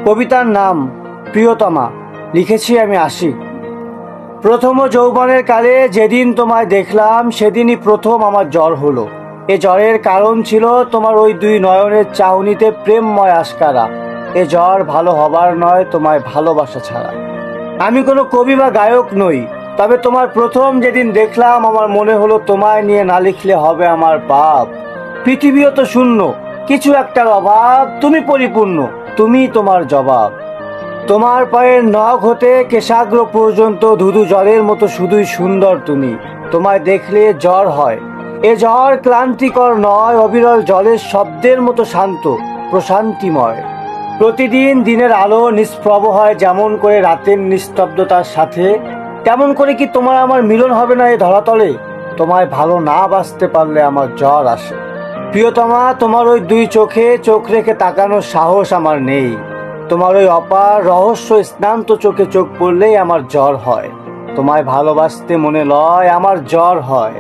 কবিতার নাম প্রিয়তমা। লিখেছি আমি আশিক। প্রথম যৌবনের কালে যেদিন তোমায় দেখলাম সেদিনই প্রথম আমার জ্বর হলো। এ জ্বরের কারণ ছিল তোমার ওই দুই নয়নের চাহনিতে প্রেমময় আস্কারা। এ জ্বর ভালো হবার নয় তোমায় ভালোবাসা ছাড়া। আমি কোনো কবি বা গায়ক নই, তবে তোমার প্রথম যেদিন দেখলাম আমার মনে হলো তোমায় নিয়ে না লিখলে হবে আমার পাপ। পৃথিবীও তো শূন্য, কিছু একটার অভাব, তুমি পরিপূর্ণ, তুমি তোমার জবাব। তোমার পায়ের নখ হতে কেশাগ্র পর্যন্ত ধুধু জলের মতো শুধুই সুন্দর তুমি। তোমায় দেখলে জ্বর হয়, এ জ্বর ক্লান্তিকর নয়, অবিরল জলের শব্দের মতো শান্ত, প্রশান্তিময়। প্রতিদিন দিনের আলো নিষ্প্রভ হয় যেমন করে রাতের নিস্তব্ধতার সাথে, তেমন করে কি তোমার আমার মিলন হবে না এ ধরাতলে? তোমায় ভালো না বাসতে পারলে আমার জ্বর আসে। প্রিয়তমা, তোমার ওই দুই চোখে চোখ রেখে তাকানোর সাহস আমার নেই। তোমার ওই অপার রহস্য স্নান্ত চোখে চোখ পড়লেই আমার জ্বর হয়। তোমায় ভালোবাসতে মনে লয়, আমার জ্বর হয়।